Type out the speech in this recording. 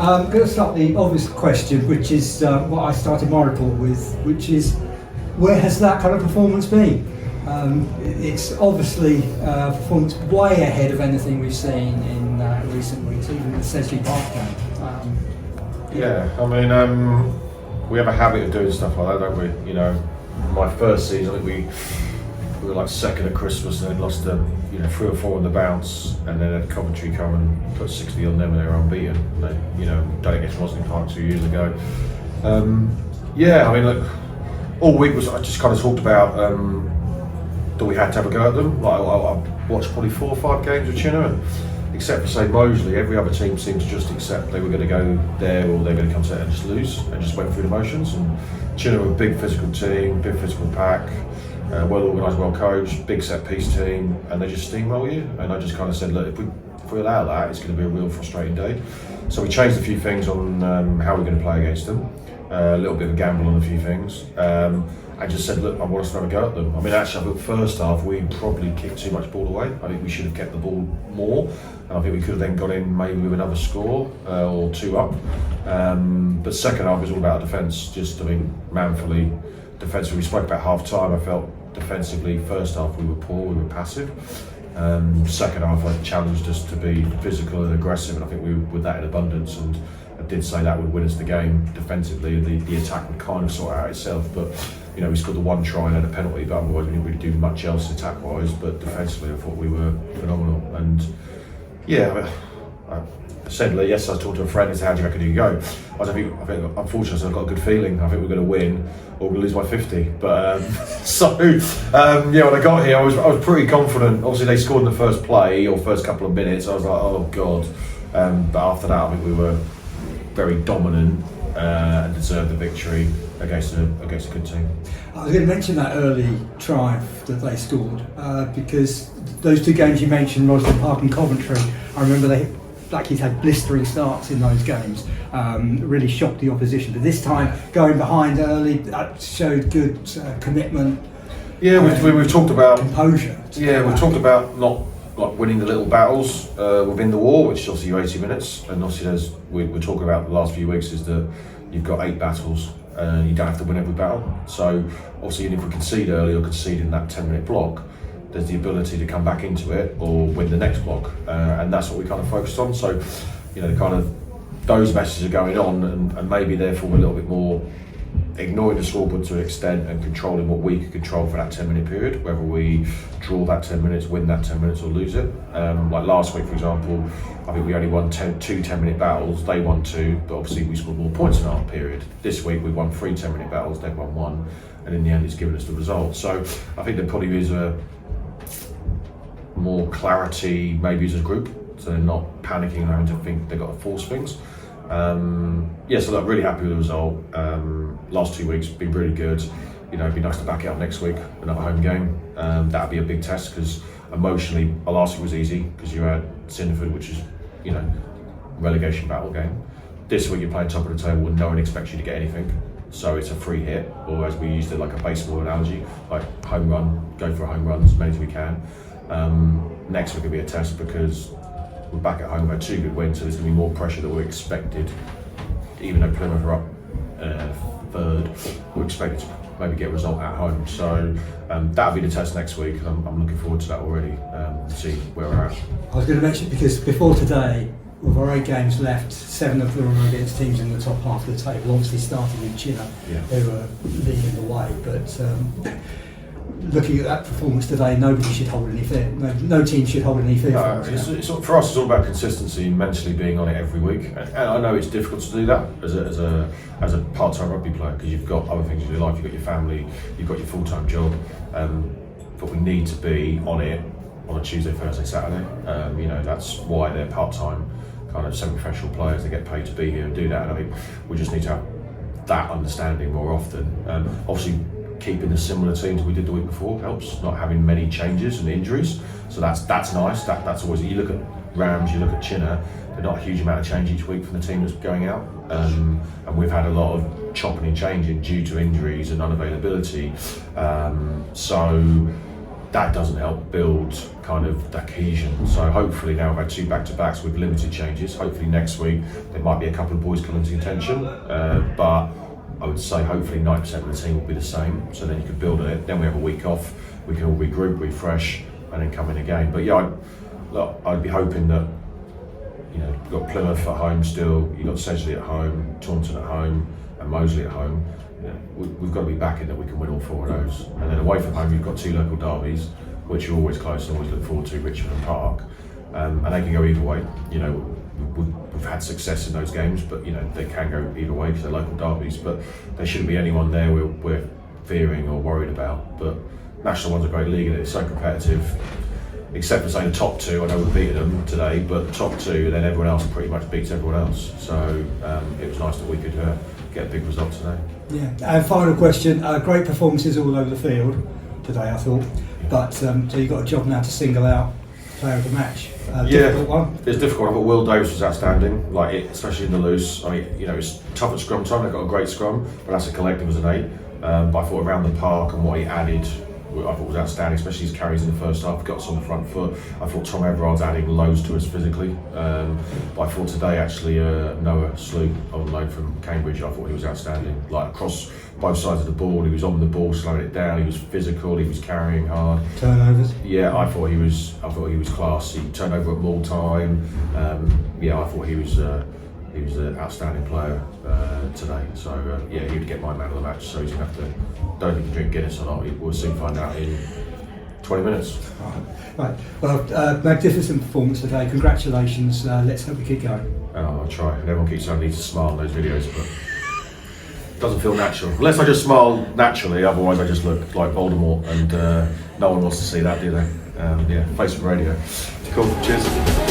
I'm going to start the obvious question, which is what I started my report with, which is where has that kind of performance been? It's obviously performance way ahead of anything we've seen in recent weeks, even the Sedgley Park game. I mean, we have a habit of doing stuff like that, don't we? You know, my first season, I think we were like second at Christmas and then lost 3 or 4 on the bounce, and then had Coventry come and put 60 on them and they were unbeaten. And they, done it against Rosslyn Park 2 years ago. I mean, look, all week I just kind of talked about that we had to have a go at them. Like I watched probably 4 or 5 games with Chinnor, and except for say Moseley, every other team seemed to just accept they were going to go there or they were going to come to it and just lose, and just went through the motions. And Chinnor were a big physical team, big physical pack. Well organised, well coached, big set piece team, and they just steamroll you. And I just kind of said, look, if we allow that, it's going to be a real frustrating day. So we changed a few things on how we're going to play against them, a little bit of a gamble on a few things. I just said, look, I want us to have a go at them. I mean, actually, I thought first half we probably kicked too much ball away. I think we should have kept the ball more, and I think we could have then got in maybe with another score or 2 up. But second half was all about defence. Manfully, defensively. We spoke about half time. I felt defensively, first half we were poor, we were passive. Second half I challenged us to be physical and aggressive, and I think we were with that in abundance, and I did say that would win us the game defensively. The attack would kind of sort out itself, but we scored the 1 try and had a penalty, but otherwise we didn't really do much else attack wise. But defensively I thought we were phenomenal. And I said, yes, I was talking to a friend and said, how do you reckon you go? I think unfortunately I've got a good feeling. I think we're going to win or we're going to lose by 50. But when I got here I was pretty confident. Obviously they scored in the first play or first couple of minutes. I was like, oh God. But after that I think we were very dominant and deserved the victory against a good team. I was going to mention that early triumph that they scored because those 2 games you mentioned, Rosslyn Park and Coventry, I remember Blackheath had blistering starts in those games, really shocked the opposition. But this time, going behind early, that showed good commitment. Yeah, we've talked about composure. We've talked about not like winning the little battles within the war, which is obviously your 80 minutes. And obviously, as we're talking about the last few weeks, is that you've got 8 battles. You don't have to win every battle. So obviously, even if we concede early or concede in that 10-minute block, there's the ability to come back into it or win the next block, and that's what we kind of focused on. So, those messages are going on, and maybe therefore we're a little bit more ignoring the scoreboard to an extent and controlling what we could control for that 10-minute period, whether we draw that 10 minutes, win that 10 minutes or lose it. Like last week, for example, I think we only won 2 10-minute battles, they won 2, but obviously we scored more points in our period. This week we won 3 10-minute battles, they've won 1, and in the end it's given us the result. So I think there probably is a more clarity maybe as a group, so they're not panicking and having to think they've got to force things. So I'm really happy with the result. Last 2 weeks been really good. It'd be nice to back it up next week, another home game. That'd be a big test because emotionally, last week was easy because you had Cinderford, which is relegation battle game. This week you're playing top of the table and no one expects you to get anything, so it's a free hit, or as we used it like a baseball analogy, like home run, go for a home run as many as we can. Next week will be a test because we're back at home, we've had 2 good wins, so there's going to be more pressure than we're expected. Even though Plymouth are up 3rd, we're expected to maybe get a result at home. So that'll be the test next week, and I'm looking forward to that already, to see where we're at. I was going to mention, because before today, with our 8 games left, 7 of them are against teams in the top half of the table, obviously starting with Chinnor, who are leading the way. But looking at that performance today, nobody should hold any fear. No team should hold any fear. For us, it's all about consistency, mentally being on it every week. And I know it's difficult to do that as a part-time rugby player, because you've got other things in your life. You've got your family, you've got your full-time job. But we need to be on it on a Tuesday, Thursday, Saturday. That's why they're part-time, kind of semi-professional players. They get paid to be here and do that. And I think we just need to have that understanding more often. Obviously, keeping the similar teams we did the week before helps, not having many changes and injuries, so that's nice. That's always, you look at Rams, you look at Chinnor, they're not a huge amount of change each week from the team that's going out, and we've had a lot of chopping and changing due to injuries and unavailability, so that doesn't help build kind of the cohesion. So hopefully now we've had 2 back-to-backs with limited changes. Hopefully next week there might be a couple of boys coming to attention, but I would say hopefully 90% of the team will be the same. So then you can build on it. Then we have a week off. We can all regroup, refresh, and then come in again. But yeah, I'd be hoping that, you know, you've got Plymouth at home still. You've got Sedgley at home, Taunton at home, and Moseley at home. We've got to be back in that we can win all 4 of those. And then away from home, you've got 2 local derbies, which are always close and always look forward to, Richmond and Park. And they can go either way. You know, we've had success in those games, but you know they can go either way because they're local derbies. But there shouldn't be anyone there we're fearing or worried about. But National One's a great league and it's so competitive. Except for saying the top 2, I know we've beaten them today, but the top 2, then everyone else pretty much beats everyone else. So it was nice that we could get a big result today. Yeah. And final question: great performances all over the field today, I thought. But so you've got a job now to single out player of the match. Difficult one. It's difficult. I thought Will Davis was outstanding, especially in the loose. I mean, you know, it's tough at scrum time. They've got a great scrum, but as a collective was an 8. But I thought around the park and what he added, I thought was outstanding, especially his carries in the first half, got us on the front foot. I thought Tom Everard's adding loads to us physically. But I thought today actually Noah Sloop on loan from Cambridge, I thought he was outstanding. Like across both sides of the ball, he was on the ball, slowing it down, he was physical, he was carrying hard. Turnovers? Yeah, I thought he was class. He turned over at maul time. I thought he was an outstanding player today. So he would get my man of the match. So he's gonna have to. Don't think he can drink Guinness or not. We'll soon find out in 20 minutes. Right. Well, magnificent performance today. Congratulations. Let's hope we keep going. And I'll try. And everyone keeps saying I need to smile in those videos, but it doesn't feel natural. Unless I just smile naturally. Otherwise, I just look like Voldemort, and no one wants to see that, do they? Face for radio. Cool. Cheers.